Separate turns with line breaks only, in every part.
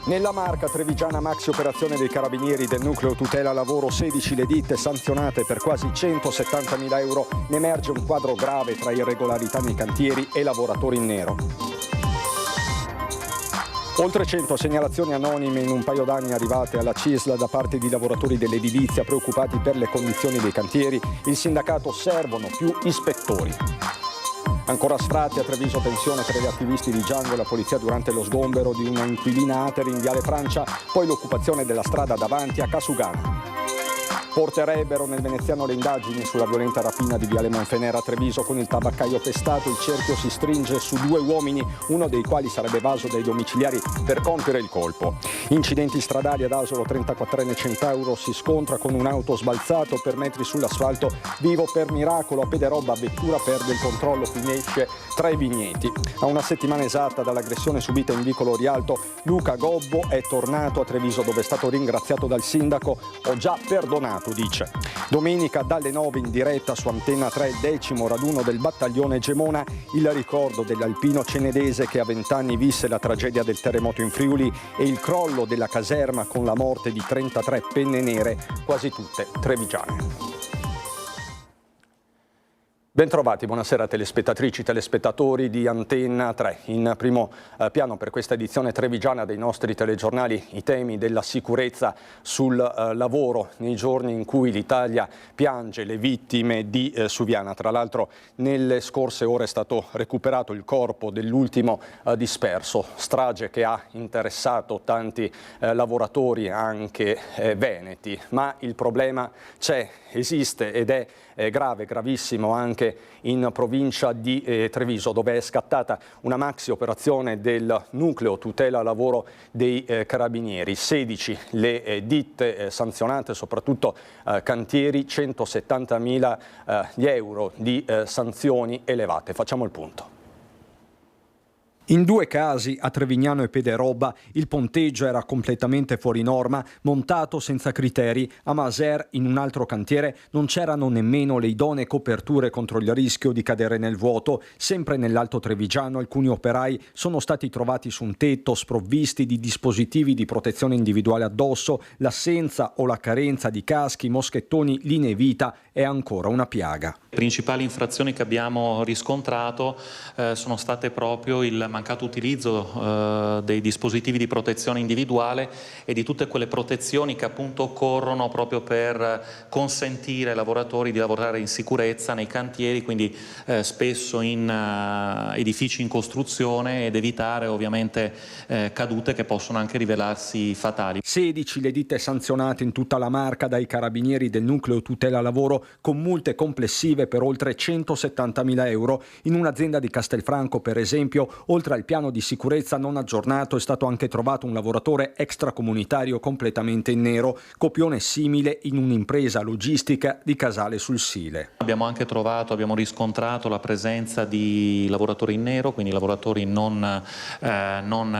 Nella Marca trevigiana maxi operazione dei carabinieri del nucleo tutela lavoro, 16 le ditte sanzionate per quasi 170.000 euro. Ne emerge un quadro grave tra irregolarità nei cantieri e lavoratori in nero. Oltre 100 segnalazioni anonime in un paio d'anni arrivate alla CISL da parte di lavoratori dell'edilizia preoccupati per le condizioni dei cantieri. Il sindacato servono più ispettori. Ancora sfratti a Treviso, tensione tra gli attivisti di Django e la polizia durante lo sgombero di una inquilina Ater in Viale Francia, poi l'occupazione della strada davanti a Casugano. Porterebbero nel veneziano le indagini sulla violenta rapina di Viale Monfenera a Treviso. Con il tabaccaio pestato il cerchio si stringe su 2 uomini, uno dei quali sarebbe evaso dai domiciliari per compiere il colpo. Incidenti stradali ad Asolo, 34enne Centauro si scontra con un'auto sbalzato per metri sull'asfalto, vivo per miracolo. A Pederobba vettura perde il controllo, finisce tra i vigneti. A una settimana esatta dall'aggressione subita in vicolo Rialto, Luca Gobbo è tornato a Treviso dove è stato ringraziato dal sindaco. Ho già perdonato, dice. Domenica dalle 9 in diretta su Antenna 3 il 10° raduno del battaglione Gemona, il ricordo dell'alpino cenedese che a 20 anni visse la tragedia del terremoto in Friuli e il crollo della caserma con la morte di 33 penne nere, quasi tutte trevigiane. Bentrovati, buonasera telespettatrici, telespettatori di Antenna 3. In primo piano per questa edizione trevigiana dei nostri telegiornali i temi della sicurezza sul lavoro nei giorni in cui l'Italia piange le vittime di Suviana. Tra l'altro nelle scorse ore è stato recuperato il corpo dell'ultimo disperso, strage che ha interessato tanti lavoratori anche veneti, ma il problema c'è, esiste ed è grave, gravissimo anche in provincia di Treviso, dove è scattata una maxi operazione del nucleo tutela lavoro dei carabinieri. 16 le ditte sanzionate, soprattutto cantieri, 170.000 euro di sanzioni elevate. Facciamo il punto. In 2 casi, a Trevignano e Pederobba, il ponteggio era completamente fuori norma, montato senza criteri. A Maser, in un altro cantiere, non c'erano nemmeno le idonee coperture contro il rischio di cadere nel vuoto. Sempre nell'Alto Trevigiano, alcuni operai sono stati trovati su un tetto sprovvisti di dispositivi di protezione individuale addosso. L'assenza o la carenza di caschi, moschettoni, linee vita è ancora una piaga.
Le principali infrazioni che abbiamo riscontrato sono state proprio il mancato utilizzo dei dispositivi di protezione individuale e di tutte quelle protezioni che appunto occorrono proprio per consentire ai lavoratori di lavorare in sicurezza nei cantieri, quindi spesso in edifici in costruzione, ed evitare ovviamente cadute che possono anche rivelarsi fatali.
16 le ditte sanzionate in tutta la Marca dai carabinieri del nucleo tutela lavoro con multe complessive per oltre 170.000 euro. In un'azienda di Castelfranco, per esempio, oltre al piano di sicurezza non aggiornato, è stato anche trovato un lavoratore extracomunitario completamente in nero, copione simile in un'impresa logistica di Casale sul Sile.
Abbiamo riscontrato la presenza di lavoratori in nero, quindi lavoratori non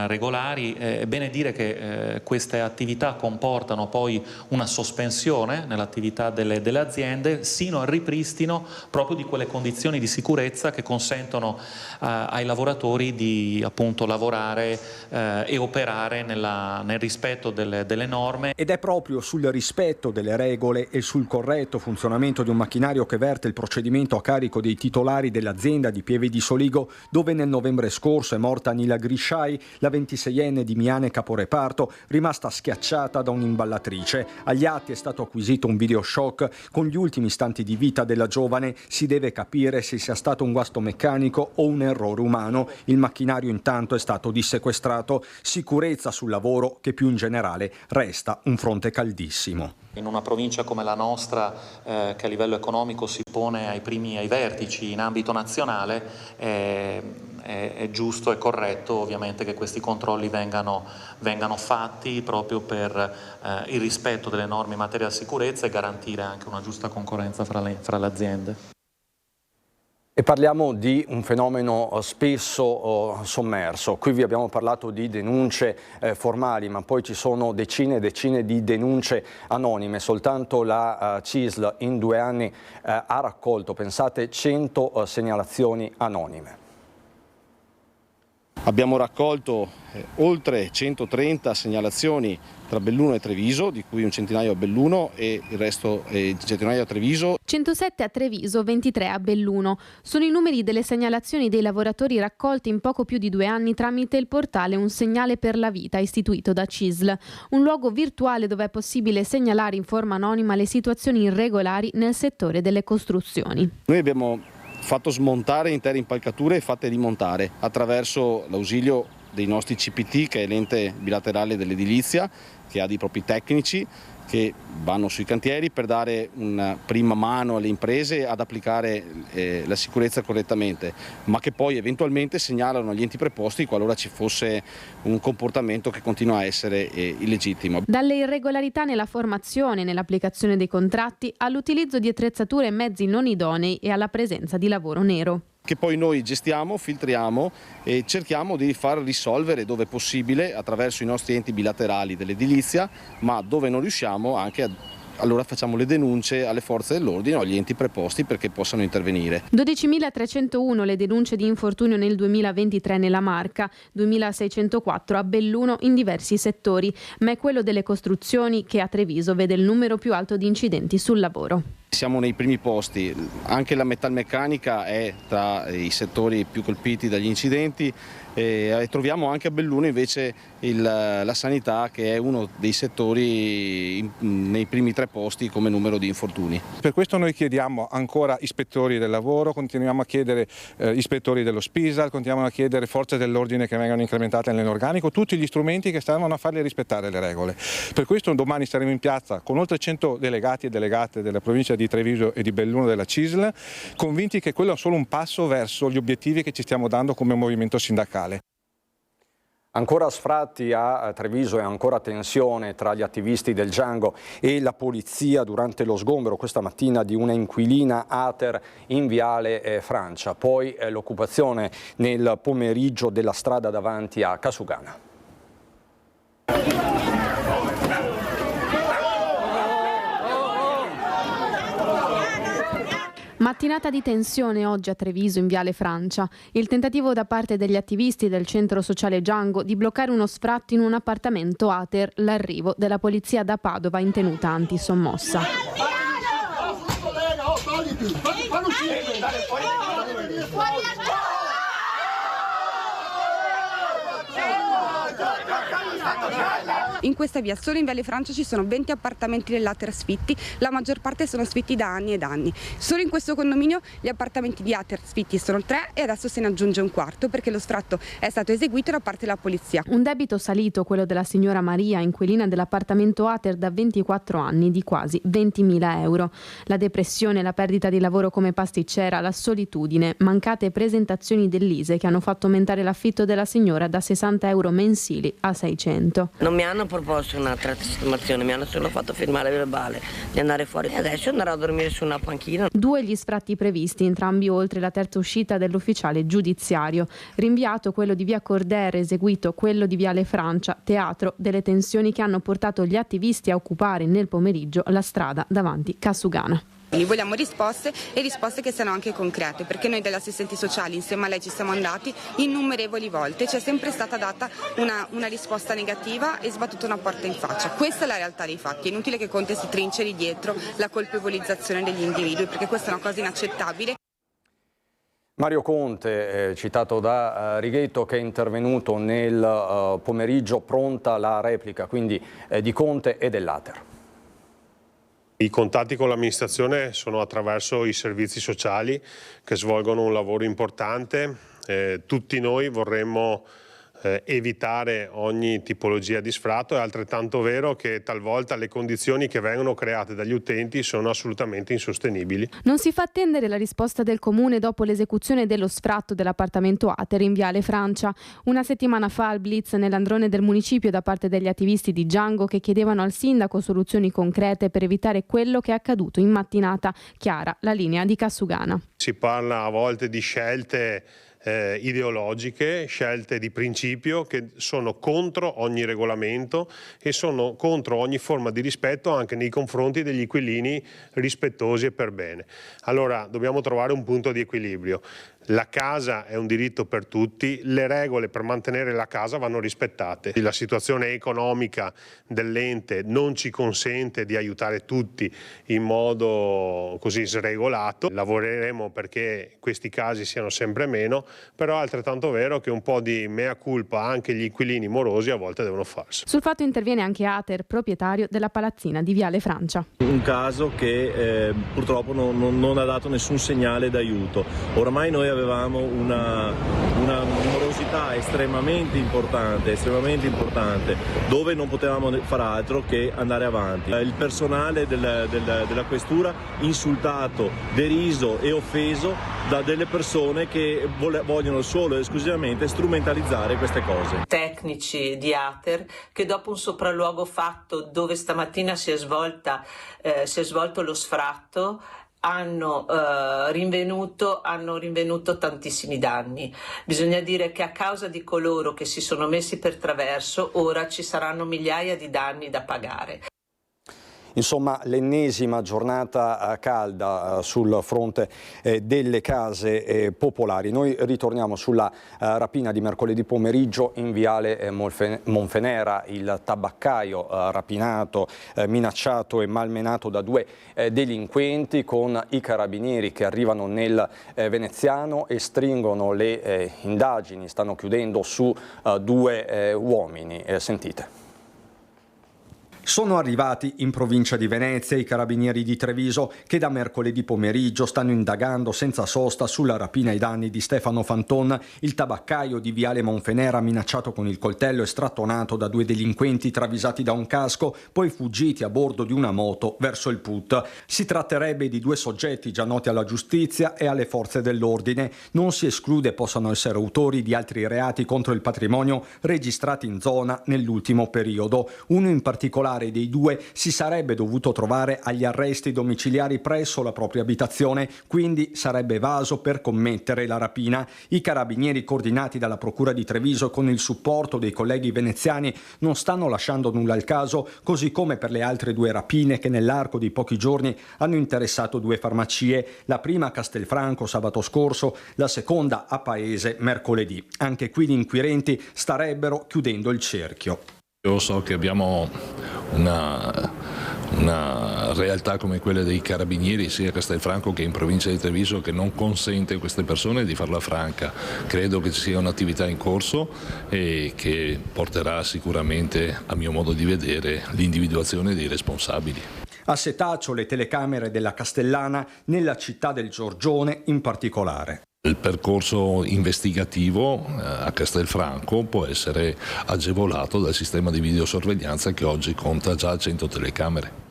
regolari. È bene dire che queste attività comportano poi una sospensione nell'attività delle aziende sino al ripristino proprio di quelle condizioni di sicurezza che consentono ai lavoratori di appunto lavorare e operare nel rispetto delle norme.
Ed è proprio sul rispetto delle regole e sul corretto funzionamento di un macchinario che verte il procedimento a carico dei titolari dell'azienda di Pieve di Soligo, dove nel novembre scorso è morta Nila Grisciai, la 26enne di Miane caporeparto, rimasta schiacciata da un'imballatrice. Agli atti è stato acquisito un videoshock con gli ultimi istanti di vita della giovane. Si deve capire se sia stato un guasto meccanico o un errore umano. Il macchinario intanto è stato dissequestrato. Sicurezza sul lavoro che più in generale resta un fronte caldissimo.
In una provincia come la nostra, che a livello economico si pone ai vertici in ambito nazionale, è giusto e corretto ovviamente che questi controlli vengano fatti proprio per il rispetto delle norme in materia di sicurezza e garantire anche una giusta concorrenza fra le aziende.
E parliamo di un fenomeno spesso sommerso. Qui vi abbiamo parlato di denunce formali, ma poi ci sono decine e decine di denunce anonime. Soltanto la CISL in 2 anni ha raccolto, pensate, 100 segnalazioni anonime.
Abbiamo raccolto oltre 130 segnalazioni tra Belluno e Treviso, di cui un centinaio a Belluno e il resto centinaio a Treviso.
107 a Treviso, 23 a Belluno. Sono i numeri delle segnalazioni dei lavoratori raccolti in poco più di 2 anni tramite il portale Un Segnale per la Vita, istituito da CISL, un luogo virtuale dove è possibile segnalare in forma anonima le situazioni irregolari nel settore delle costruzioni.
Noi abbiamo fatto smontare intere impalcature e fatte rimontare attraverso l'ausilio dei nostri CPT, che è l'ente bilaterale dell'edilizia, che ha dei propri tecnici che vanno sui cantieri per dare una prima mano alle imprese ad applicare la sicurezza correttamente, ma che poi eventualmente segnalano agli enti preposti qualora ci fosse un comportamento che continua a essere illegittimo.
Dalle irregolarità nella formazione e nell'applicazione dei contratti all'utilizzo di attrezzature e mezzi non idonei e alla presenza di lavoro nero.
Che poi noi gestiamo, filtriamo e cerchiamo di far risolvere dove possibile attraverso i nostri enti bilaterali dell'edilizia, ma dove non riusciamo anche allora facciamo le denunce alle forze dell'ordine o agli enti preposti perché possano intervenire.
12.301 le denunce di infortunio nel 2023 nella Marca, 2.604 a Belluno in diversi settori, ma è quello delle costruzioni che a Treviso vede il numero più alto di incidenti sul lavoro.
Siamo nei primi posti, anche la metalmeccanica è tra i settori più colpiti dagli incidenti e troviamo anche a Belluno invece la sanità, che è uno dei settori nei primi 3 posti come numero di infortuni.
Per questo noi chiediamo ancora ispettori del lavoro, continuiamo a chiedere ispettori dello SPISAL, continuiamo a chiedere forze dell'ordine che vengano incrementate nell'organico, tutti gli strumenti che servono a farle rispettare le regole. Per questo domani saremo in piazza con oltre 100 delegati e delegate della provincia di Treviso e di Belluno della CISL, convinti che quello è solo un passo verso gli obiettivi che ci stiamo dando come movimento sindacale.
Ancora sfratti a Treviso e ancora tensione tra gli attivisti del Django e la polizia durante lo sgombero questa mattina di una inquilina Ater in Viale Francia, poi l'occupazione nel pomeriggio della strada davanti a Casugana.
Mattinata di tensione oggi a Treviso in Viale Francia. Il tentativo da parte degli attivisti del centro sociale Django di bloccare uno sfratto in un appartamento Ater, l'arrivo della polizia da Padova in tenuta antisommossa.
In questa via, solo in Viale Francia, ci sono 20 appartamenti dell'Ater sfitti, la maggior parte sono sfitti da anni ed anni. Solo in questo condominio gli appartamenti di Ater sfitti sono 3 e adesso se ne aggiunge un quarto perché lo sfratto è stato eseguito da parte della polizia.
Un debito salito, quello della signora Maria, inquilina dell'appartamento Ater da 24 anni, di quasi 20.000 euro. La depressione, la perdita di lavoro come pasticcera, la solitudine, mancate presentazioni dell'ISEE che hanno fatto aumentare l'affitto della signora da 60 euro mensili a 600.
Non mi hanno proposto un'altra sistemazione, mi hanno solo fatto firmare verbale di andare fuori e adesso andrò a dormire su una panchina.
2 gli sfratti previsti, entrambi oltre la terza uscita dell'ufficiale giudiziario. Rinviato quello di via Cordere, eseguito quello di Viale Francia, teatro delle tensioni che hanno portato gli attivisti a occupare nel pomeriggio la strada davanti Casugana.
Vogliamo risposte e risposte che siano anche concrete, perché noi degli assistenti sociali insieme a lei ci siamo andati innumerevoli volte, c'è sempre stata data una risposta negativa e sbattuta una porta in faccia. Questa è la realtà dei fatti, è inutile che Conte si trinceri dietro la colpevolizzazione degli individui, perché questa è una cosa inaccettabile.
Mario Conte, citato da Righetto, che è intervenuto nel pomeriggio, pronta la replica quindi di Conte e dell'Ater.
I contatti con l'amministrazione sono attraverso i servizi sociali che svolgono un lavoro importante. Tutti noi vorremmo evitare ogni tipologia di sfratto. È altrettanto vero che talvolta le condizioni che vengono create dagli utenti sono assolutamente insostenibili.
Non si fa attendere la risposta del Comune dopo l'esecuzione dello sfratto dell'appartamento Ater in Viale Francia. Una settimana fa al blitz nell'androne del municipio da parte degli attivisti di Django che chiedevano al sindaco soluzioni concrete per evitare quello che è accaduto in mattinata. Chiara la linea di Casugana.
Si parla a volte di scelte ideologiche, scelte di principio che sono contro ogni regolamento e sono contro ogni forma di rispetto anche nei confronti degli inquilini rispettosi e per bene. Allora dobbiamo trovare un punto di equilibrio. La casa è un diritto per tutti, le regole per mantenere la casa vanno rispettate. La situazione economica dell'ente non ci consente di aiutare tutti in modo così sregolato. Lavoreremo perché questi casi siano sempre meno, però è altrettanto vero che un po' di mea culpa anche gli inquilini morosi a volte devono farsi.
Sul fatto interviene anche Ater, proprietario della palazzina di Viale Francia.
Un caso che purtroppo non ha dato nessun segnale d'aiuto. Oramai noi avevamo una numerosità estremamente importante, dove non potevamo far altro che andare avanti. Il personale della questura insultato, deriso e offeso da delle persone che vogliono solo e esclusivamente strumentalizzare queste cose.
Tecnici di Ater che dopo un sopralluogo fatto dove stamattina si è svolto lo sfratto hanno rinvenuto tantissimi danni. Bisogna dire che a causa di coloro che si sono messi per traverso ora ci saranno migliaia di danni da pagare.
Insomma, l'ennesima giornata calda sul fronte delle case popolari. Noi ritorniamo sulla rapina di mercoledì pomeriggio in Viale Monfenera, il tabaccaio rapinato, minacciato e malmenato da due delinquenti, con i carabinieri che arrivano nel veneziano e stringono le indagini, stanno chiudendo su due uomini. Sentite. Sono arrivati in provincia di Venezia i carabinieri di Treviso che da mercoledì pomeriggio stanno indagando senza sosta sulla rapina ai danni di Stefano Fanton, il tabaccaio di Viale Monfenera minacciato con il coltello e strattonato da due delinquenti travisati da un casco, poi fuggiti a bordo di una moto verso il PUT. Si tratterebbe di due soggetti già noti alla giustizia e alle forze dell'ordine. Non si esclude possano essere autori di altri reati contro il patrimonio registrati in zona nell'ultimo periodo. Uno in particolare dei due si sarebbe dovuto trovare agli arresti domiciliari presso la propria abitazione, quindi sarebbe evaso per commettere la rapina. I carabinieri, coordinati dalla Procura di Treviso con il supporto dei colleghi veneziani, non stanno lasciando nulla al caso, così come per le altre due rapine che nell'arco di pochi giorni hanno interessato due farmacie, la prima a Castelfranco sabato scorso, la seconda a Paese mercoledì. Anche qui gli inquirenti starebbero chiudendo il cerchio.
Io so che abbiamo una realtà come quella dei carabinieri sia a Castelfranco che in provincia di Treviso che non consente a queste persone di farla franca. Credo che ci sia un'attività in corso e che porterà sicuramente, a mio modo di vedere, l'individuazione dei responsabili.
A setaccio le telecamere della Castellana, nella città del Giorgione in particolare.
Il percorso investigativo a Castelfranco può essere agevolato dal sistema di videosorveglianza che oggi conta già 100 telecamere.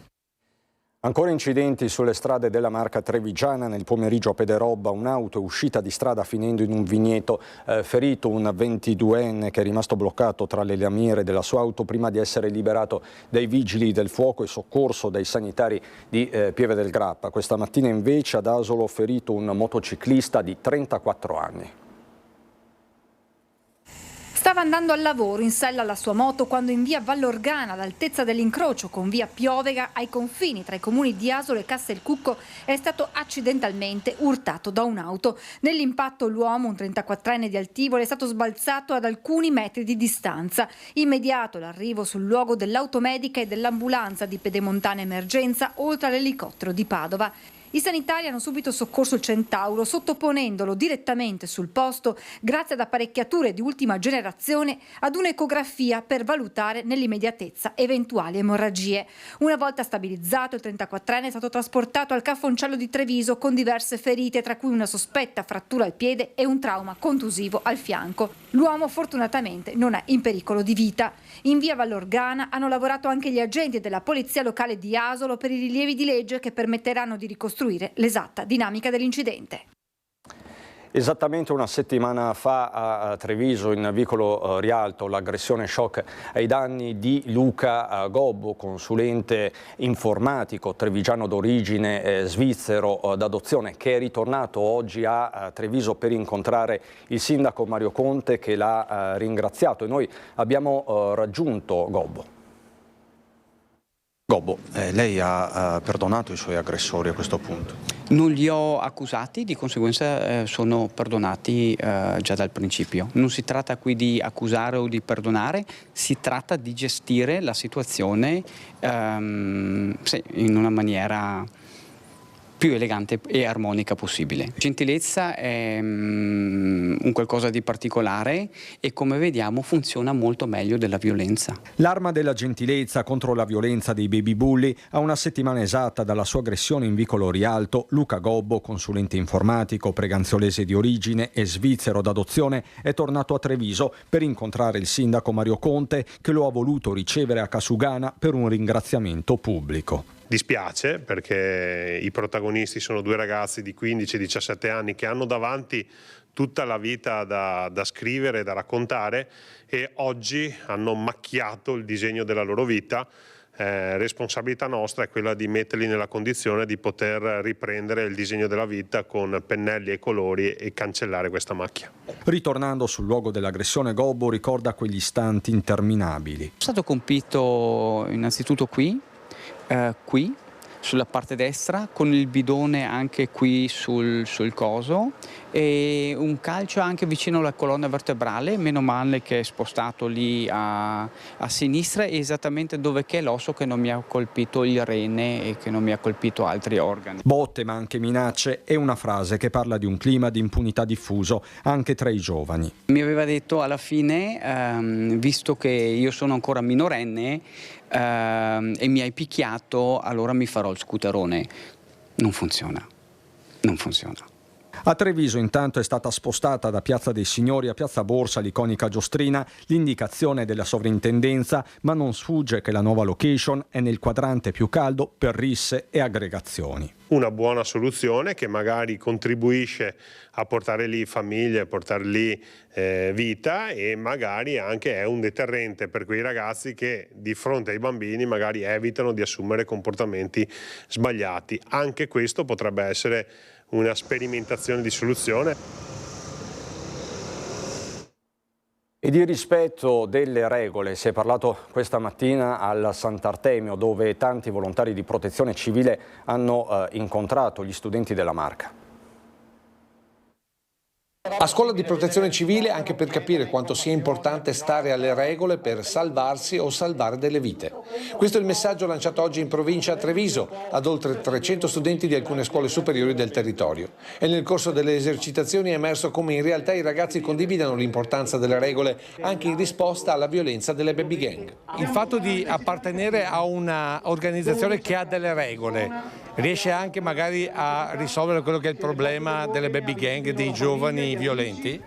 Ancora incidenti sulle strade della Marca trevigiana. Nel pomeriggio a Pederobba un'auto è uscita di strada finendo in un vigneto, ferito un 22enne che è rimasto bloccato tra le lamiere della sua auto prima di essere liberato dai vigili del fuoco e soccorso dai sanitari di Pieve del Grappa. Questa mattina invece ad Asolo ferito un motociclista di 34 anni.
Stava andando al lavoro in sella alla sua moto quando in via Vallorgana, all'altezza dell'incrocio con via Piovega, ai confini tra i comuni di Asolo e Castelcucco, è stato accidentalmente urtato da un'auto. Nell'impatto l'uomo, un 34enne di Altivole, è stato sbalzato ad alcuni metri di distanza. Immediato l'arrivo sul luogo dell'automedica e dell'ambulanza di Pedemontana Emergenza, oltre all'elicottero di Padova. I sanitari hanno subito soccorso il Centauro, sottoponendolo direttamente sul posto, grazie ad apparecchiature di ultima generazione, ad un'ecografia per valutare nell'immediatezza eventuali emorragie. Una volta stabilizzato, il 34enne è stato trasportato al Caffoncello di Treviso con diverse ferite, tra cui una sospetta frattura al piede e un trauma contusivo al fianco. L'uomo fortunatamente non è in pericolo di vita. In via Vallorgana hanno lavorato anche gli agenti della Polizia Locale di Asolo per i rilievi di legge che permetteranno di ricostruire l'esatta dinamica dell'incidente.
Esattamente una settimana fa a Treviso, in vicolo Rialto, l'aggressione shock ai danni di Luca Gobbo, consulente informatico trevigiano d'origine svizzero d'adozione, che è ritornato oggi a Treviso per incontrare il sindaco Mario Conte, che l'ha ringraziato, e noi abbiamo raggiunto Gobbo. Gobbo, lei ha perdonato i suoi aggressori a questo punto?
Non li ho accusati, di conseguenza sono perdonati già dal principio. Non si tratta qui di accusare o di perdonare, si tratta di gestire la situazione in una maniera più elegante e armonica possibile. Gentilezza è un qualcosa di particolare e, come vediamo, funziona molto meglio della violenza.
L'arma della gentilezza contro la violenza dei baby bulli. A una settimana esatta dalla sua aggressione in vicolo Rialto, Luca Gobbo, consulente informatico, preganziolese di origine e svizzero d'adozione, è tornato a Treviso per incontrare il sindaco Mario Conte, che lo ha voluto ricevere a Casugana per un ringraziamento pubblico.
Dispiace perché i protagonisti sono due ragazzi di 15 e 17 anni che hanno davanti tutta la vita da scrivere, da raccontare, e oggi hanno macchiato il disegno della loro vita. Responsabilità nostra è quella di metterli nella condizione di poter riprendere il disegno della vita con pennelli e colori e cancellare questa macchia.
Ritornando sul luogo dell'aggressione, Gobbo ricorda quegli istanti interminabili.
Sono stato colpito innanzitutto qui sulla parte destra, con il bidone anche qui sul coso, e un calcio anche vicino alla colonna vertebrale, meno male che è spostato lì a sinistra, esattamente dove che è l'osso, che non mi ha colpito il rene e che non mi ha colpito altri organi.
Botte ma anche minacce e una frase che parla di un clima di impunità diffuso anche tra i giovani.
Mi aveva detto alla fine, visto che io sono ancora minorenne e mi hai picchiato, allora mi farò il scooterone. Non funziona.
A Treviso intanto è stata spostata da Piazza dei Signori a Piazza Borsa l'iconica giostrina, l'indicazione della sovrintendenza, ma non sfugge che la nuova location è nel quadrante più caldo per risse e aggregazioni.
Una buona soluzione che magari contribuisce a portare lì famiglie, a portare lì vita, e magari anche è un deterrente per quei ragazzi che di fronte ai bambini magari evitano di assumere comportamenti sbagliati. Anche questo potrebbe essere una sperimentazione di soluzione.
E di rispetto delle regole si è parlato questa mattina al Sant'Artemio, dove tanti volontari di protezione civile hanno incontrato gli studenti della Marca.
A scuola di protezione civile anche per capire quanto sia importante stare alle regole per salvarsi o salvare delle vite. Questo è il messaggio lanciato oggi in provincia a Treviso ad oltre 300 studenti di alcune scuole superiori del territorio. E nel corso delle esercitazioni è emerso come in realtà i ragazzi condividano l'importanza delle regole anche in risposta alla violenza delle baby gang.
Il fatto di appartenere a un'organizzazione che ha delle regole riesce anche magari a risolvere quello che è il problema delle baby gang, dei giovani violenti?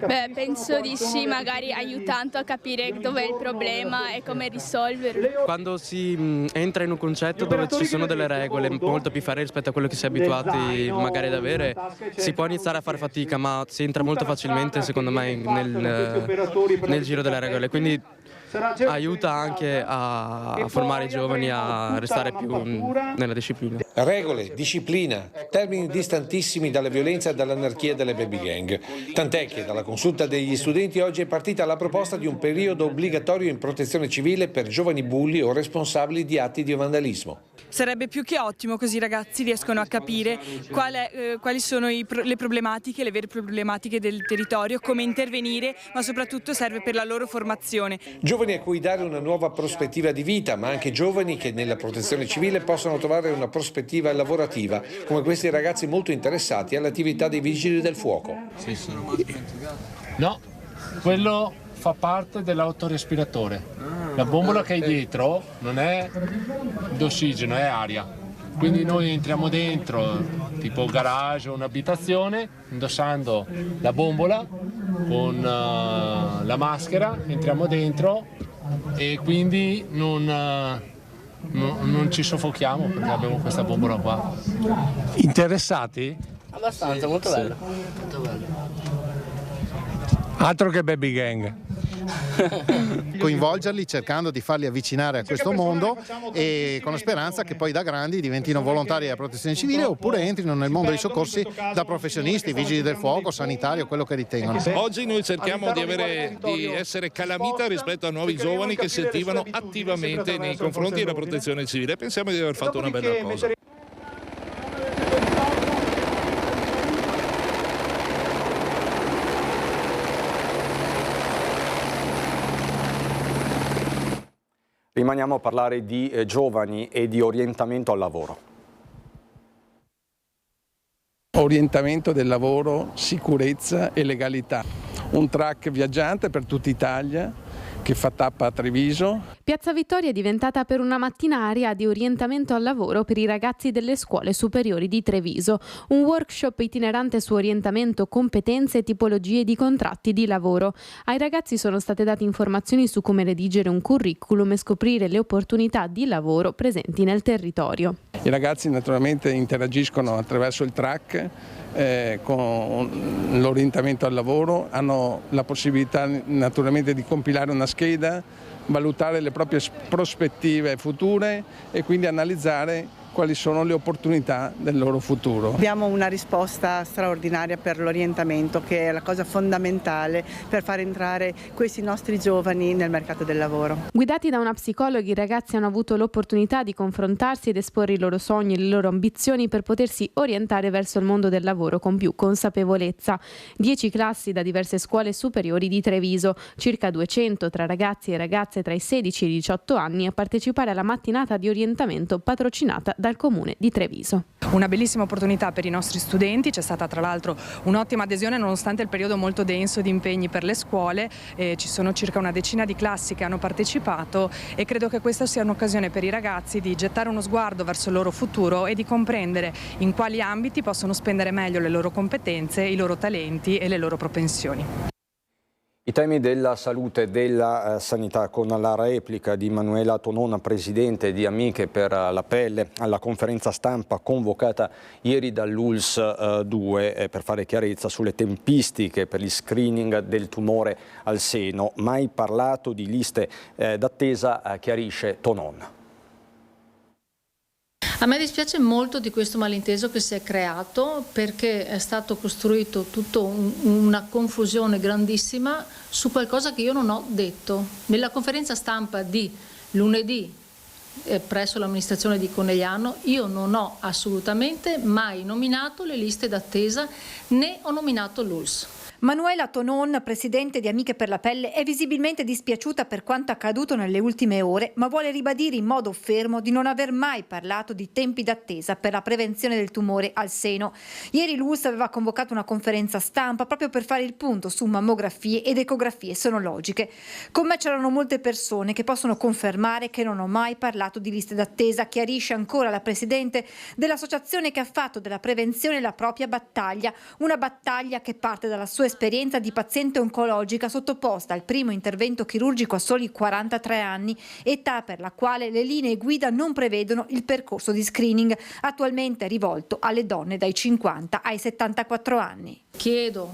Beh, penso di sì, magari aiutando a capire dov'è il problema e come risolverlo.
Quando si entra in un concetto dove ci sono delle regole molto più ferree rispetto a quello che si è abituati magari ad avere, si può iniziare a fare fatica, ma si entra molto facilmente secondo me nel giro delle regole, quindi aiuta anche a formare i giovani a restare più nella disciplina.
Regole, disciplina, termini distantissimi dalla violenza e dall'anarchia delle baby gang. Tant'è che dalla consulta degli studenti oggi è partita la proposta di un periodo obbligatorio in protezione civile per giovani bulli o responsabili di atti di vandalismo.
Sarebbe più che ottimo, così i ragazzi riescono a capire quali sono le problematiche, le vere problematiche del territorio, come intervenire, ma soprattutto serve per la loro formazione.
Giovani a cui dare una nuova prospettiva di vita, ma anche giovani che nella protezione civile possono trovare una prospettiva lavorativa, come questi ragazzi molto interessati all'attività dei vigili del fuoco.
No, quello fa parte dell'autorespiratore. La bombola che hai dietro non è d'ossigeno, è aria. Quindi noi entriamo dentro, tipo garage o un'abitazione, indossando la bombola con la maschera, entriamo dentro e quindi non ci soffochiamo perché abbiamo questa bombola qua. Interessati?
Abbastanza, molto bello.
Molto bello. Altro che baby gang.
Coinvolgerli cercando di farli avvicinare a questo mondo e con la speranza che poi da grandi diventino volontari della protezione civile oppure entrino nel mondo dei soccorsi da professionisti, vigili del fuoco, sanitario, quello che ritengono.
Oggi noi cerchiamo di essere calamita rispetto a nuovi giovani che si attivano attivamente nei confronti della protezione civile. Pensiamo di aver fatto una bella cosa.
Rimaniamo a parlare di giovani e di orientamento al lavoro.
Orientamento del lavoro, sicurezza e legalità. Un track viaggiante per tutta Italia che fa tappa a Treviso.
Piazza Vittoria è diventata per una mattina area di orientamento al lavoro per i ragazzi delle scuole superiori di Treviso. Un workshop itinerante su orientamento, competenze e tipologie di contratti di lavoro. Ai ragazzi sono state date informazioni su come redigere un curriculum e scoprire le opportunità di lavoro presenti nel territorio.
I ragazzi naturalmente interagiscono attraverso il track con l'orientamento al lavoro, hanno la possibilità naturalmente di compilare una scheda, valutare le proprie prospettive future e quindi analizzare quali sono le opportunità del loro futuro.
Abbiamo una risposta straordinaria per l'orientamento, che è la cosa fondamentale per far entrare questi nostri giovani nel mercato del lavoro.
Guidati da una psicologa, i ragazzi hanno avuto l'opportunità di confrontarsi ed esporre i loro sogni e le loro ambizioni per potersi orientare verso il mondo del lavoro con più consapevolezza. 10 classi da diverse scuole superiori di Treviso, circa 200 tra ragazzi e ragazze tra i 16 e i 18 anni a partecipare alla mattinata di orientamento patrocinata dal Comune di Treviso.
Una bellissima opportunità per i nostri studenti, c'è stata tra l'altro un'ottima adesione nonostante il periodo molto denso di impegni per le scuole, ci sono circa una decina di classi che hanno partecipato e credo che questa sia un'occasione per i ragazzi di gettare uno sguardo verso il loro futuro e di comprendere in quali ambiti possono spendere meglio le loro competenze, i loro talenti e le loro propensioni.
I temi della salute e della sanità, con la replica di Manuela Tonon, presidente di Amiche per la Pelle, alla conferenza stampa convocata ieri dall'ULSS 2 per fare chiarezza sulle tempistiche per il screening del tumore al seno. Mai parlato di liste d'attesa, chiarisce Tonon.
A me dispiace molto di questo malinteso che si è creato, perché è stato costruito tutta una confusione grandissima su qualcosa che io non ho detto. Nella conferenza stampa di lunedì presso l'amministrazione di Conegliano io non ho assolutamente mai nominato le liste d'attesa, né ho nominato l'ULSS.
Manuela Tonon, presidente di Amiche per la Pelle, è visibilmente dispiaciuta per quanto accaduto nelle ultime ore, ma vuole ribadire in modo fermo di non aver mai parlato di tempi d'attesa per la prevenzione del tumore al seno. Ieri l'ULSS aveva convocato una conferenza stampa proprio per fare il punto su mammografie ed ecografie sonologiche. Con me c'erano molte persone che possono confermare che non ho mai parlato di liste d'attesa, chiarisce ancora la presidente dell'associazione che ha fatto della prevenzione la propria battaglia, una battaglia che parte dalla sua esperienza di paziente oncologica sottoposta al primo intervento chirurgico a soli 43 anni, età per la quale le linee guida non prevedono il percorso di screening, attualmente rivolto alle donne dai 50 ai 74 anni.
Chiedo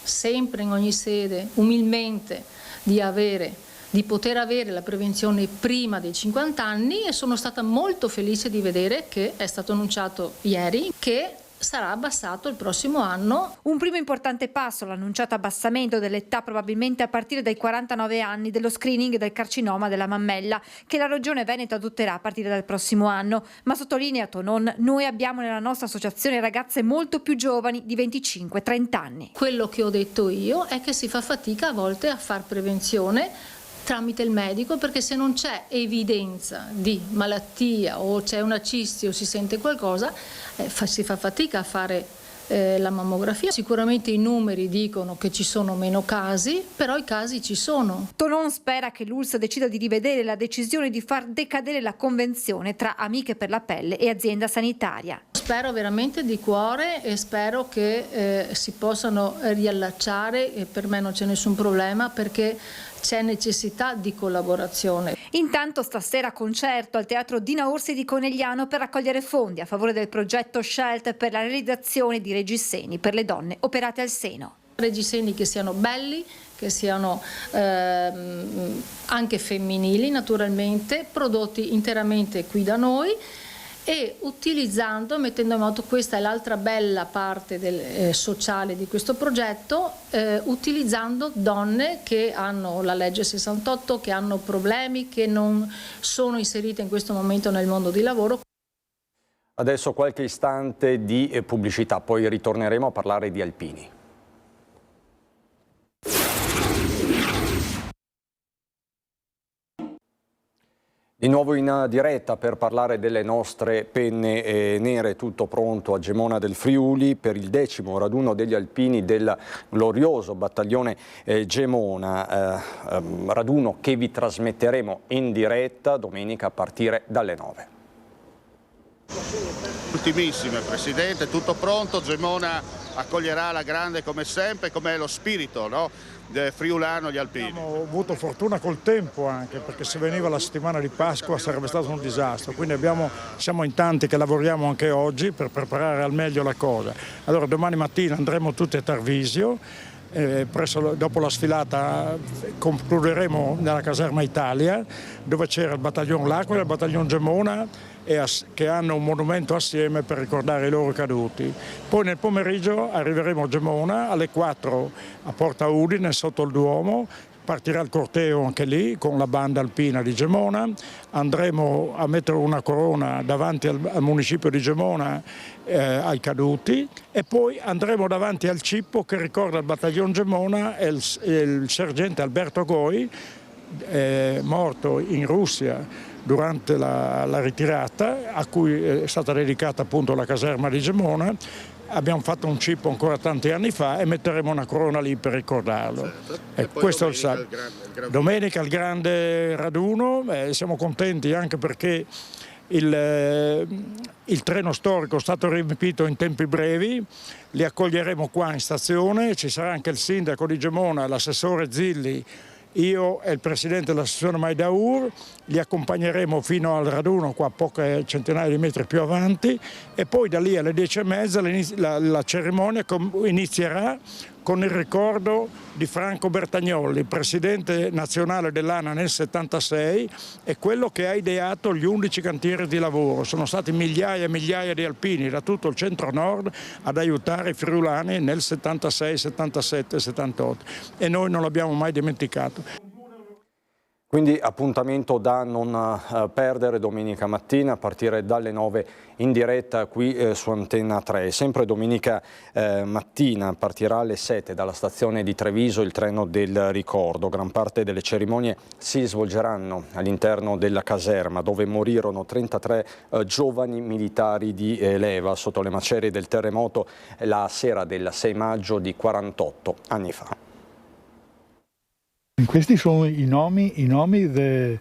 sempre in ogni sede, umilmente, di poter avere la prevenzione prima dei 50 anni e sono stata molto felice di vedere che è stato annunciato ieri che sarà abbassato il prossimo anno.
Un primo importante passo, l'annunciato abbassamento dell'età probabilmente a partire dai 49 anni dello screening del carcinoma della mammella, che la Regione Veneto adotterà a partire dal prossimo anno. Ma sottolinea Tonon, noi abbiamo nella nostra associazione ragazze molto più giovani di 25-30 anni.
Quello che ho detto io è che si fa fatica a volte a far prevenzione tramite il medico, perché se non c'è evidenza di malattia o c'è una cisti o si sente qualcosa, si fa fatica a fare la mammografia. Sicuramente i numeri dicono che ci sono meno casi, però i casi ci sono.
Tonon spera che l'ULSS decida di rivedere la decisione di far decadere la convenzione tra Amiche per la Pelle e azienda sanitaria.
Spero veramente di cuore e spero che si possano riallacciare, e per me non c'è nessun problema, perché c'è necessità di collaborazione.
Intanto stasera concerto al Teatro Dina Orsi di Conegliano per raccogliere fondi a favore del progetto Scelte per la realizzazione di reggiseni per le donne operate al seno.
Reggiseni che siano belli, che siano anche femminili naturalmente, prodotti interamente qui da noi, e utilizzando, mettendo in moto, questa è l'altra bella parte sociale di questo progetto, utilizzando donne che hanno la legge 68, che hanno problemi, che non sono inserite in questo momento nel mondo di lavoro.
Adesso qualche istante di pubblicità, poi ritorneremo a parlare di alpini. Di nuovo in diretta per parlare delle nostre penne nere, tutto pronto a Gemona del Friuli per il 10° raduno degli alpini del glorioso battaglione Gemona, raduno che vi trasmetteremo in diretta domenica a partire dalle 9.
Ultimissime, Presidente, tutto pronto, Gemona accoglierà la grande come sempre, come è lo spirito, no? Del friulano gli alpini.
Abbiamo avuto fortuna col tempo anche, perché se veniva la settimana di Pasqua sarebbe stato un disastro, quindi siamo in tanti che lavoriamo anche oggi per preparare al meglio la cosa. Allora domani mattina andremo tutti a Tarvisio, dopo la sfilata concluderemo nella caserma Italia, dove c'era il battaglione L'Aquila e il battaglione Gemona, che hanno un monumento assieme per ricordare i loro caduti. Poi nel pomeriggio arriveremo a Gemona alle 4 a Porta Udine sotto il Duomo, partirà il corteo anche lì con la banda alpina di Gemona, andremo a mettere una corona davanti al municipio di Gemona ai caduti e poi andremo davanti al cippo che ricorda il battaglione Gemona e il sergente Alberto Goi, morto in Russia durante la ritirata, a cui è stata dedicata appunto la caserma di Gemona. Abbiamo fatto un cippo ancora tanti anni fa e metteremo una corona lì per ricordarlo.
Certo.
Questo è domenica il grande raduno, siamo contenti anche perché il treno storico è stato riempito in tempi brevi, li accoglieremo qua in stazione, ci sarà anche il sindaco di Gemona, l'assessore Zilli, io e il presidente dell'associazione Maidaur, li accompagneremo fino al raduno qua poche centinaia di metri più avanti e poi da lì alle 10:30 la cerimonia inizierà con il ricordo di Franco Bertagnolli, presidente nazionale dell'ANA nel 76 e quello che ha ideato gli 11 cantieri di lavoro. Sono stati migliaia e migliaia di alpini da tutto il centro-nord ad aiutare i friulani nel 76, 77, 78 e noi non l'abbiamo mai dimenticato.
Quindi appuntamento da non perdere domenica mattina a partire dalle 9 in diretta qui su Antenna 3. Sempre domenica mattina partirà alle 7 dalla stazione di Treviso il treno del ricordo. Gran parte delle cerimonie si svolgeranno all'interno della caserma dove morirono 33 giovani militari di leva sotto le macerie del terremoto la sera del 6 maggio di 48 anni fa.
Questi sono i nomi del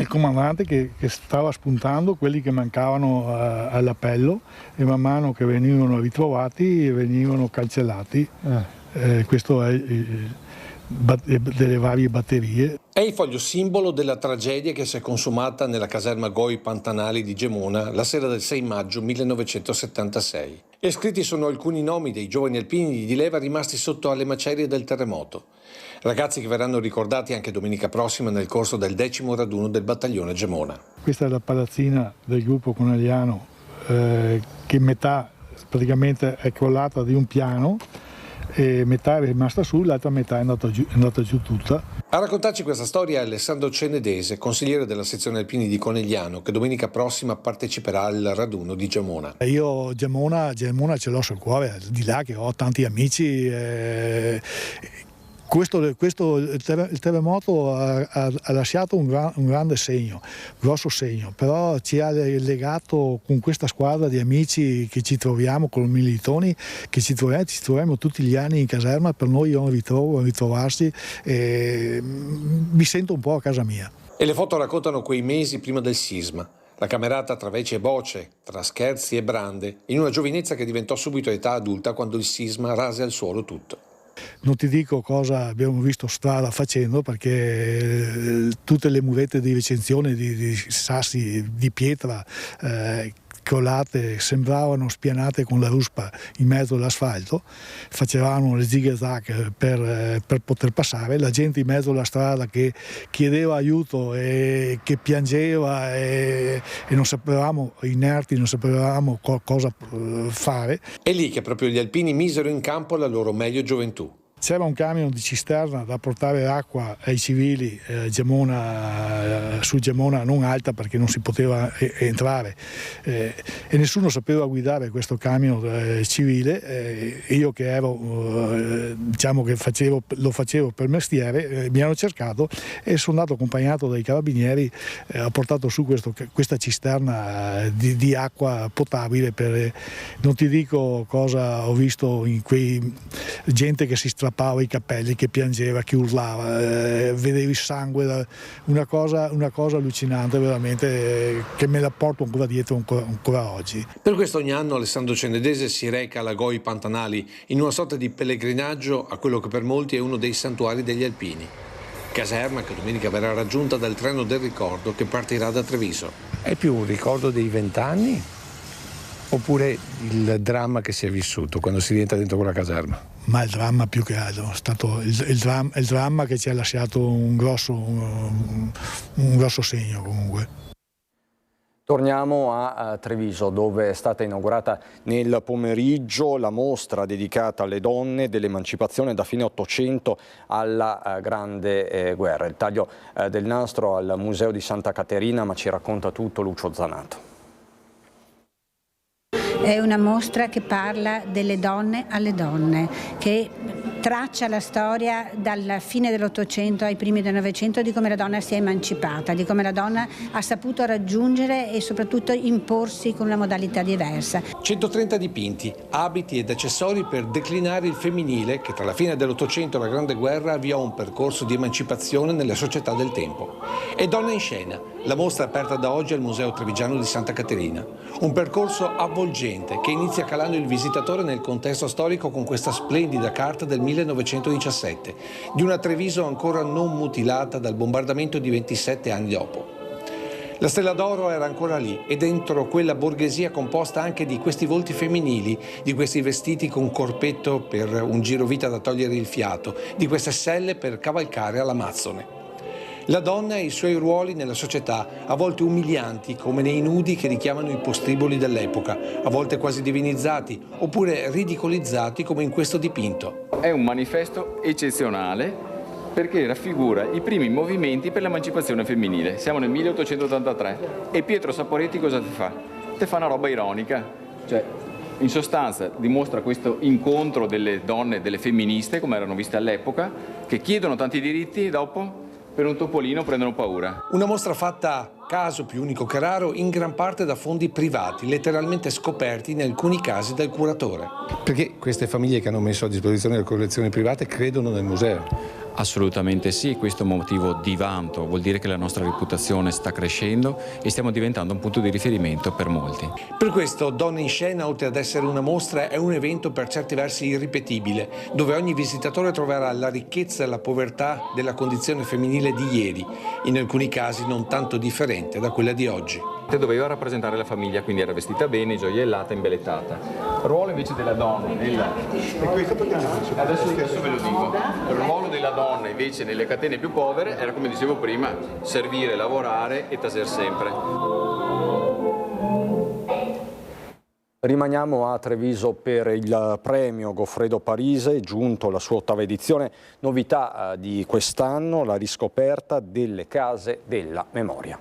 comandante che stava spuntando quelli che mancavano all'appello e man mano che venivano ritrovati venivano cancellati. Questo è delle varie batterie.
È il foglio simbolo della tragedia che si è consumata nella caserma Goi Pantanali di Gemona la sera del 6 maggio 1976. E scritti sono alcuni nomi dei giovani alpini di leva rimasti sotto alle macerie del terremoto. Ragazzi che verranno ricordati anche domenica prossima nel corso del 10° raduno del battaglione Gemona.
Questa è la palazzina del gruppo Conegliano che metà praticamente è crollata di un piano e metà è rimasta su, l'altra metà è andata giù tutta.
A raccontarci questa storia è Alessandro Cenedese, consigliere della sezione alpini di Conegliano, che domenica prossima parteciperà al raduno di Gemona.
Io Gemona ce l'ho sul cuore, al di là che ho tanti amici. Il terremoto ha lasciato un grande segno, grosso segno, però ci ha legato con questa squadra di amici che ci troviamo, con i militoni, che ci troviamo tutti gli anni in caserma. Per noi è un ritrovarsi e mi sento un po' a casa mia.
E le foto raccontano quei mesi prima del sisma. La camerata tra veci e voce, tra scherzi e brande, in una giovinezza che diventò subito età adulta quando il sisma rase al suolo tutto.
Non ti dico cosa abbiamo visto strada facendo, perché tutte le murette di recinzione di sassi di pietra crollate sembravano spianate con la ruspa in mezzo all'asfalto, facevano le zig-zag per poter passare, la gente in mezzo alla strada che chiedeva aiuto e che piangeva e non sapevamo, inerti, non sapevamo cosa fare.
È lì che proprio gli alpini misero in campo la loro meglio gioventù.
c'era un camion di cisterna da portare acqua ai civili su Gemona non alta perché non si poteva entrare e nessuno sapeva guidare questo camion civile. Io che ero diciamo che lo facevo per mestiere, mi hanno cercato e sono andato accompagnato dai carabinieri, ho portato su questa cisterna di acqua potabile non ti dico cosa ho visto in gente che si strappava i capelli, che piangeva, che urlava, vedevi sangue, una cosa allucinante veramente, che me la porto ancora dietro ancora oggi.
Per questo ogni anno Alessandro Cenedese si reca alla Goi Pantanali in una sorta di pellegrinaggio a quello che per molti è uno dei santuari degli alpini. Caserma che domenica verrà raggiunta dal treno del ricordo che partirà da Treviso.
È più un ricordo dei 20 anni oppure il dramma che si è vissuto quando si rientra dentro quella caserma?
Ma il dramma più che altro, è stato il dramma che ci ha lasciato un grosso segno comunque.
Torniamo a Treviso, dove è stata inaugurata nel pomeriggio la mostra dedicata alle donne dell'emancipazione da fine Ottocento alla Grande Guerra. Il taglio del nastro al Museo di Santa Caterina, ma ci racconta tutto Lucio Zanato.
È una mostra che parla delle donne alle donne, che traccia la storia dalla fine dell'Ottocento ai primi del Novecento di come la donna si è emancipata, di come la donna ha saputo raggiungere e soprattutto imporsi con una modalità diversa.
130 dipinti, abiti ed accessori per declinare il femminile che tra la fine dell'Ottocento e la Grande Guerra avviò un percorso di emancipazione nelle società del tempo. E Donna in scena, la mostra aperta da oggi al Museo Trevigiano di Santa Caterina. Un percorso avvolgente che inizia calando il visitatore nel contesto storico con questa splendida carta del 1917, di una Treviso ancora non mutilata dal bombardamento di 27 anni dopo. La Stella d'Oro era ancora lì e dentro quella borghesia composta anche di questi volti femminili, di questi vestiti con corpetto per un girovita da togliere il fiato, di queste selle per cavalcare all'Amazzone. La donna e i suoi ruoli nella società, a volte umilianti come nei nudi che richiamano i postriboli dell'epoca, a volte quasi divinizzati oppure ridicolizzati come in questo dipinto.
È un manifesto eccezionale perché raffigura i primi movimenti per l'emancipazione femminile. Siamo nel 1883 e Pietro Saporetti cosa ti fa? Ti fa una roba ironica, cioè in sostanza dimostra questo incontro delle donne, delle femministe come erano viste all'epoca, che chiedono tanti diritti e dopo per un topolino prendono paura.
Una mostra fatta, caso più unico che raro, in gran parte da fondi privati, letteralmente scoperti in alcuni casi dal curatore.
Perché queste famiglie che hanno messo a disposizione le collezioni private credono nel museo?
Assolutamente sì, questo è un motivo di vanto, vuol dire che la nostra reputazione sta crescendo e stiamo diventando un punto di riferimento per molti.
Per questo Donne in scena, oltre ad essere una mostra, è un evento per certi versi irripetibile, dove ogni visitatore troverà la ricchezza e la povertà della condizione femminile di ieri, in alcuni casi non tanto differente da quella di oggi.
Doveva rappresentare la famiglia, quindi era vestita bene, gioiellata, imbellettata. Il ruolo invece della donna, adesso ve lo dico, il ruolo della donna invece nelle catene più povere era, come dicevo prima, servire, lavorare e taser sempre.
Rimaniamo a Treviso per il premio Goffredo Parise, giunto alla sua 8ª edizione. Novità di quest'anno, la riscoperta delle case della memoria.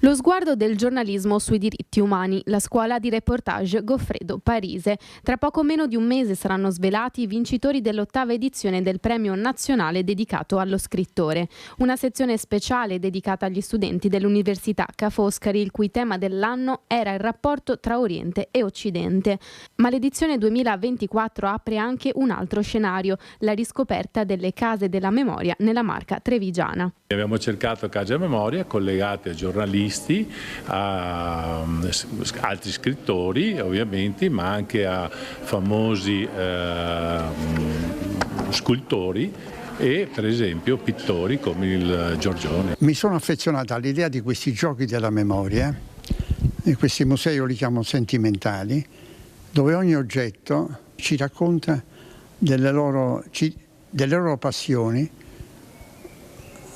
Lo sguardo del giornalismo sui diritti umani, la scuola di reportage Goffredo Parise. Tra poco meno di un mese saranno svelati i vincitori dell'8ª edizione del premio nazionale dedicato allo scrittore. Una sezione speciale dedicata agli studenti dell'Università Ca' Foscari, il cui tema dell'anno era il rapporto tra Oriente e Occidente. Ma l'edizione 2024 apre anche un altro scenario, la riscoperta delle case della memoria nella Marca trevigiana.
Abbiamo cercato case a memoria collegate a giornalisti, a altri scrittori ovviamente, ma anche a famosi scultori e per esempio pittori come il Giorgione.
Mi sono affezionato all'idea di questi giochi della memoria, e questi musei io li chiamo sentimentali, dove ogni oggetto ci racconta delle loro passioni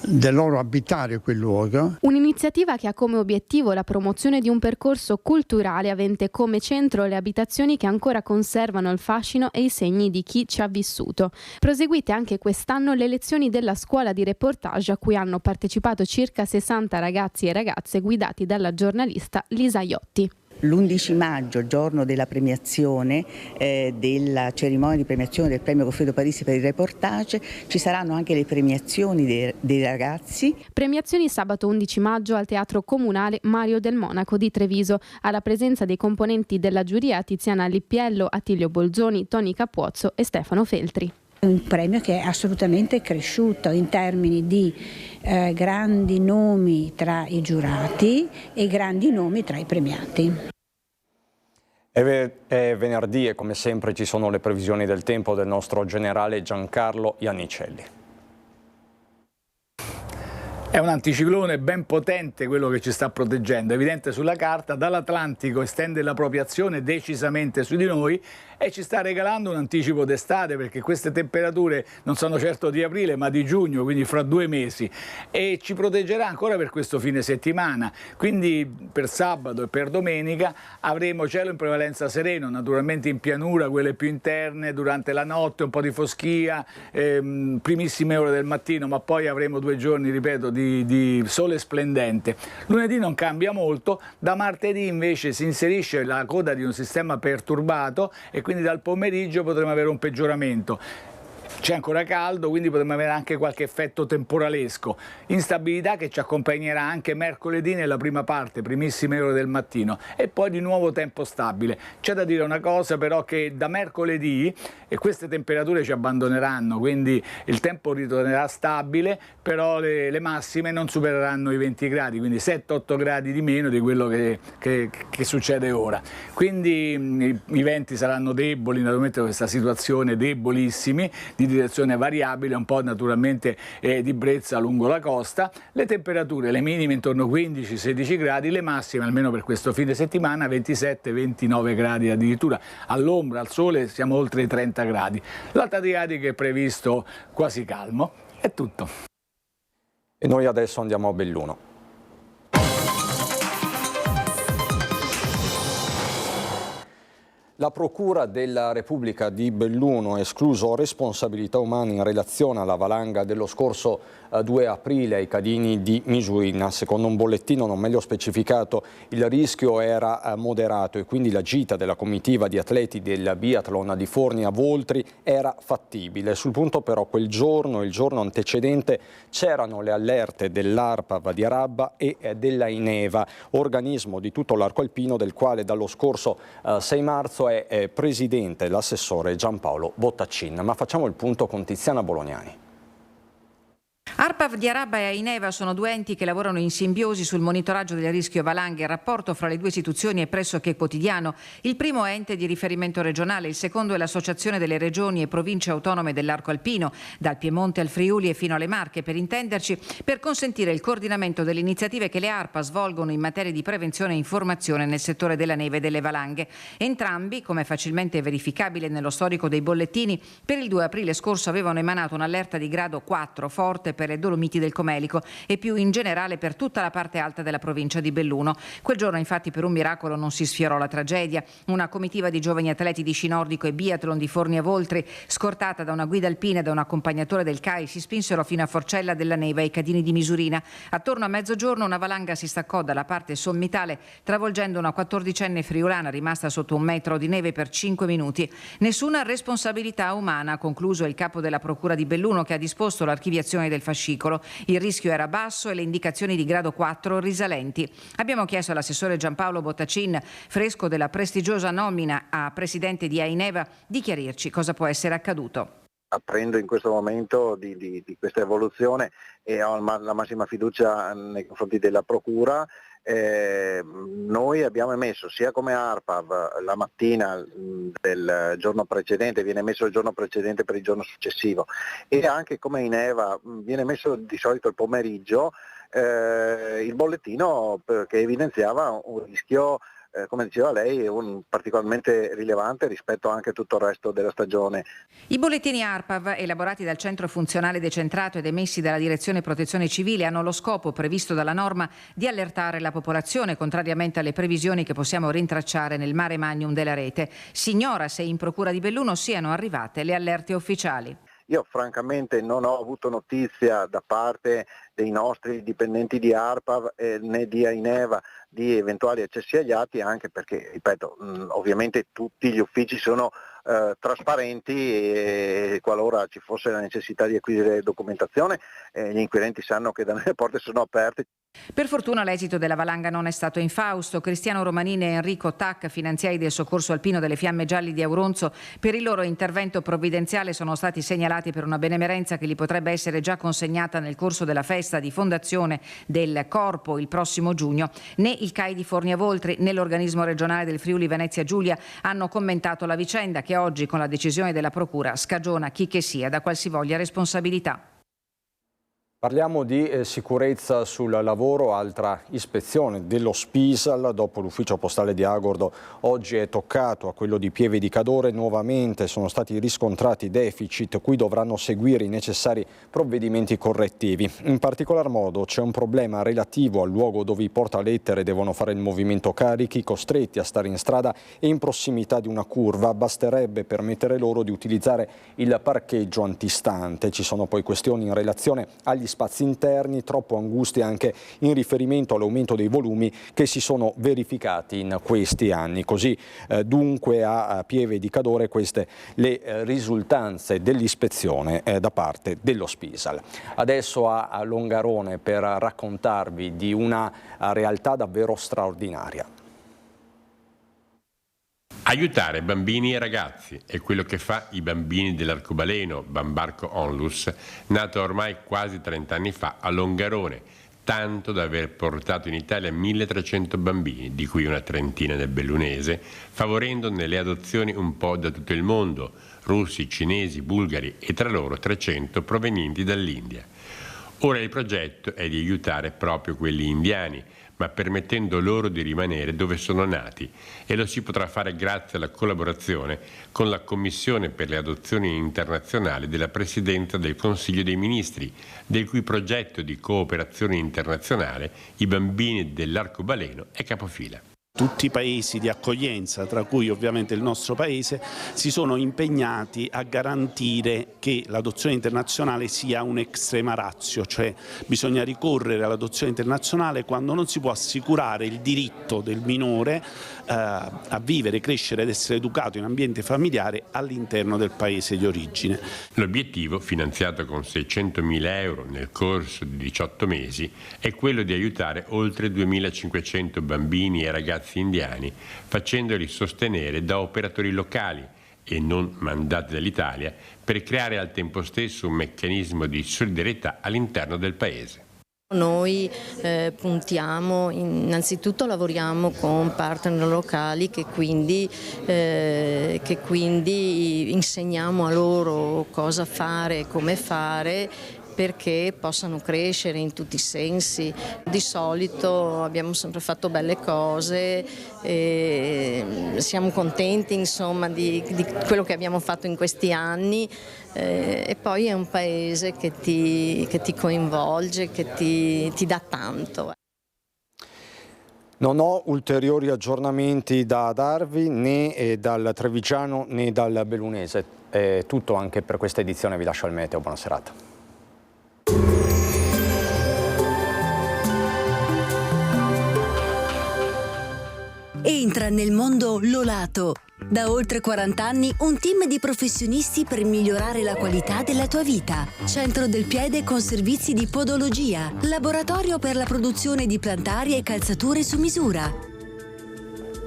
del loro abitare quel luogo.
Un'iniziativa che ha come obiettivo la promozione di un percorso culturale avente come centro le abitazioni che ancora conservano il fascino e i segni di chi ci ha vissuto. Proseguite anche quest'anno le lezioni della scuola di reportage a cui hanno partecipato circa 60 ragazzi e ragazze guidati dalla giornalista Lisa Iotti.
L'11 maggio, giorno della premiazione, della cerimonia di premiazione del premio Goffredo Parisi per il reportage, ci saranno anche le premiazioni dei ragazzi.
Premiazioni sabato 11 maggio al Teatro Comunale Mario del Monaco di Treviso, alla presenza dei componenti della giuria Tiziana Lippiello, Attilio Bolzoni, Toni Capuozzo e Stefano Feltri.
Un premio che è assolutamente cresciuto in termini di grandi nomi tra i giurati e grandi nomi tra i premiati.
È venerdì e come sempre ci sono le previsioni del tempo del nostro generale Giancarlo Iannicelli.
È un anticiclone ben potente quello che ci sta proteggendo, evidente sulla carta, dall'Atlantico estende la propria azione decisamente su di noi e ci sta regalando un anticipo d'estate, perché queste temperature non sono certo di aprile ma di giugno, quindi fra 2 mesi, e ci proteggerà ancora per questo fine settimana, quindi per sabato e per domenica avremo cielo in prevalenza sereno, naturalmente in pianura, quelle più interne, durante la notte un po' di foschia, primissime ore del mattino, ma poi avremo 2 giorni, ripeto, di sole splendente. Lunedì non cambia molto, da martedì invece si inserisce la coda di un sistema perturbato e quindi dal pomeriggio potremo avere un peggioramento. C'è ancora caldo, quindi potremo avere anche qualche effetto temporalesco. Instabilità che ci accompagnerà anche mercoledì nella prima parte, primissime ore del mattino, e poi di nuovo tempo stabile. C'è da dire una cosa però, che da mercoledì queste temperature ci abbandoneranno, quindi il tempo ritornerà stabile, però le massime non supereranno i 20 gradi, quindi 7-8 gradi di meno di quello che succede ora. Quindi i venti saranno deboli, naturalmente questa situazione debolissimi, di direzione variabile, un po' naturalmente di brezza lungo la costa. Le temperature, le minime intorno ai 15-16 gradi, le massime almeno per questo fine settimana 27-29 gradi addirittura. All'ombra, al sole siamo oltre i 30 gradi. L'Alta Adriatico è previsto quasi calmo. È tutto.
E noi adesso andiamo a Belluno. La Procura della Repubblica di Belluno ha escluso responsabilità umane in relazione alla valanga dello scorso 2 aprile ai Cadini di Misurina. Secondo un bollettino non meglio specificato, il rischio era moderato e quindi la gita della comitiva di atleti del biathlon di Forni a Voltri era fattibile. Sul punto però quel giorno, il giorno antecedente, c'erano le allerte dell'ARPA Vadi Araba e della Ineva, organismo di tutto l'arco alpino del quale dallo scorso 6 marzo è presidente l'assessore Giampaolo Bottaccin. Ma facciamo il punto con Tiziana Bolognani.
ARPA Vadi Araba e Aineva sono 2 enti che lavorano in simbiosi sul monitoraggio del rischio valanghe. Il rapporto fra le 2 istituzioni è pressoché quotidiano. Il primo è ente di riferimento regionale, il secondo è l'Associazione delle Regioni e Province Autonome dell'Arco Alpino, dal Piemonte al Friuli e fino alle Marche, per intenderci, per consentire il coordinamento delle iniziative che le ARPA svolgono in materia di prevenzione e informazione nel settore della neve e delle valanghe. Entrambi, come facilmente verificabile nello storico dei bollettini, per il 2 aprile scorso avevano emanato un'allerta di grado 4 forte per le Dolomiti del Comelico e più in generale per tutta la parte alta della provincia di Belluno. Quel giorno infatti per un miracolo non si sfiorò la tragedia. Una comitiva di giovani atleti di sci nordico e biathlon di Forni a Voltri, scortata da una guida alpina e da un accompagnatore del CAI, si spinsero fino a Forcella della Neva ai Cadini di Misurina. Attorno a mezzogiorno una valanga si staccò dalla parte sommitale, travolgendo una 14enne friulana rimasta sotto 1 metro di neve per 5 minuti. Nessuna responsabilità umana, ha concluso il capo della Procura di Belluno, che ha disposto l'archiviazione del fascicolo. Il rischio era basso e le indicazioni di grado 4 risalenti. Abbiamo chiesto all'assessore Giampaolo Bottaccin, fresco della prestigiosa nomina a presidente di Aineva, di chiarirci cosa può essere accaduto.
Apprendo in questo momento di questa evoluzione e ho la massima fiducia nei confronti della Procura. Noi abbiamo emesso sia come ARPAV la mattina del giorno precedente, viene emesso il giorno precedente per il giorno successivo, e anche come Aineva viene emesso di solito il pomeriggio il bollettino che evidenziava un rischio come diceva lei, particolarmente rilevante rispetto anche a tutto il resto della stagione.
I bollettini ARPAV, elaborati dal Centro Funzionale Decentrato ed emessi dalla Direzione Protezione Civile, hanno lo scopo previsto dalla norma di allertare la popolazione, contrariamente alle previsioni che possiamo rintracciare nel mare magnum della rete. Si ignora se in Procura di Belluno siano arrivate le allerte ufficiali.
Io francamente non ho avuto notizia da parte dei nostri dipendenti di ARPAV né di Aineva di eventuali accessi agli atti, anche perché, ripeto, ovviamente tutti gli uffici sono trasparenti e qualora ci fosse la necessità di acquisire documentazione, gli inquirenti sanno che da noi le porte sono aperte.
Per fortuna l'esito della valanga non è stato infausto. Cristiano Romanini e Enrico Tac, finanziari del Soccorso Alpino delle Fiamme Gialli di Auronzo, per il loro intervento provvidenziale sono stati segnalati per una benemerenza che gli potrebbe essere già consegnata nel corso della festa di fondazione del Corpo il prossimo giugno. Né il CAI di Forniavoltri né l'organismo regionale del Friuli Venezia Giulia hanno commentato la vicenda, che oggi, con la decisione della Procura, scagiona chi che sia da qualsivoglia responsabilità.
Parliamo di sicurezza sul lavoro, altra ispezione dello Spisal. Dopo l'ufficio postale di Agordo oggi è toccato a quello di Pieve di Cadore. Nuovamente sono stati riscontrati deficit cui dovranno seguire i necessari provvedimenti correttivi. In particolar modo c'è un problema relativo al luogo dove i portalettere devono fare il movimento carichi, costretti a stare in strada e in prossimità di una curva. Basterebbe permettere loro di utilizzare il parcheggio antistante. Ci sono poi questioni in relazione agli spazi interni, troppo angusti anche in riferimento all'aumento dei volumi che si sono verificati in questi anni. Così dunque a Pieve di Cadore queste le risultanze dell'ispezione da parte dello Spisal. Adesso a Longarone per raccontarvi di una realtà davvero straordinaria.
Aiutare bambini e ragazzi è quello che fa i bambini dell'arcobaleno Bambarco Onlus, nato ormai quasi 30 anni fa a Longarone, tanto da aver portato in Italia 1300 bambini, di cui una trentina nel bellunese, favorendo nelle adozioni un po' da tutto il mondo, russi, cinesi, bulgari e tra loro 300 provenienti dall'India. Ora il progetto è di aiutare proprio quelli indiani, ma permettendo loro di rimanere dove sono nati, e lo si potrà fare grazie alla collaborazione con la Commissione per le adozioni internazionali della Presidenza del Consiglio dei Ministri, del cui progetto di cooperazione internazionale i bambini dell'arcobaleno è capofila.
Tutti i paesi di accoglienza, tra cui ovviamente il nostro paese, si sono impegnati a garantire che l'adozione internazionale sia un extrema ratio, cioè bisogna ricorrere all'adozione internazionale quando non si può assicurare il diritto del minore a vivere, crescere ed essere educato in ambiente familiare all'interno del paese di origine.
L'obiettivo, finanziato con 600.000 euro nel corso di 18 mesi, è quello di aiutare oltre 2.500 bambini e ragazzi indiani, facendoli sostenere da operatori locali e non mandati dall'Italia, per creare al tempo stesso un meccanismo di solidarietà all'interno del paese.
Noi puntiamo, innanzitutto lavoriamo con partner locali che quindi insegniamo a loro cosa fare e come fare, perché possano crescere in tutti i sensi. Di solito abbiamo sempre fatto belle cose, siamo contenti insomma di quello che abbiamo fatto in questi anni, e poi è un paese che ti coinvolge, che ti dà tanto.
Non ho ulteriori aggiornamenti da darvi né dal Trevigiano né dal Bellunese. È tutto anche per questa edizione, vi lascio al meteo, buona serata.
Entra nel mondo Lolato. Da oltre 40 anni un team di professionisti per migliorare la qualità della tua vita. Centro del piede con servizi di podologia. Laboratorio per la produzione di plantari e calzature su misura.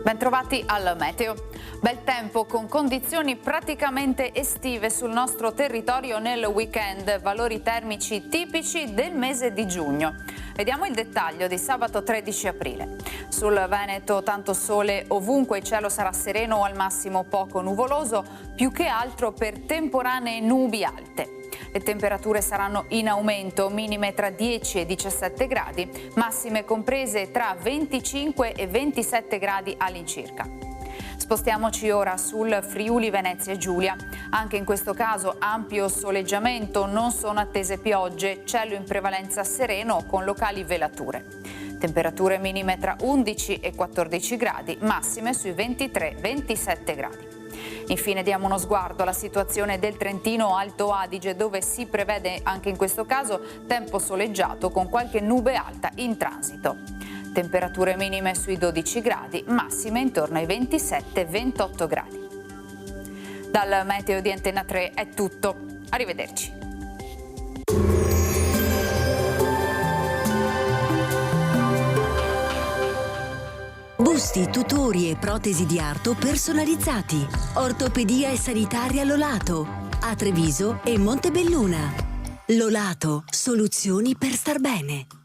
Bentrovati al meteo. Bel tempo con condizioni praticamente estive sul nostro territorio nel weekend, valori termici tipici del mese di giugno. Vediamo il dettaglio di sabato 13 aprile. Sul Veneto tanto sole ovunque, il cielo sarà sereno o al massimo poco nuvoloso, più che altro per temporanee nubi alte. Le temperature saranno in aumento, minime tra 10 e 17 gradi, massime comprese tra 25 e 27 gradi all'incirca. Spostiamoci ora sul Friuli Venezia Giulia. Anche in questo caso ampio soleggiamento, non sono attese piogge, cielo in prevalenza sereno con locali velature. Temperature minime tra 11 e 14 gradi, massime sui 23-27 gradi. Infine diamo uno sguardo alla situazione del Trentino Alto Adige, dove si prevede anche in questo caso tempo soleggiato con qualche nube alta in transito. Temperature minime sui 12 gradi, massime intorno ai 27-28 gradi. Dal meteo di Antenna 3 è tutto. Arrivederci.
Busti, tutori e protesi di arto personalizzati. Ortopedia e sanitaria Lolato. A Treviso e Montebelluna. Lolato, soluzioni per star bene.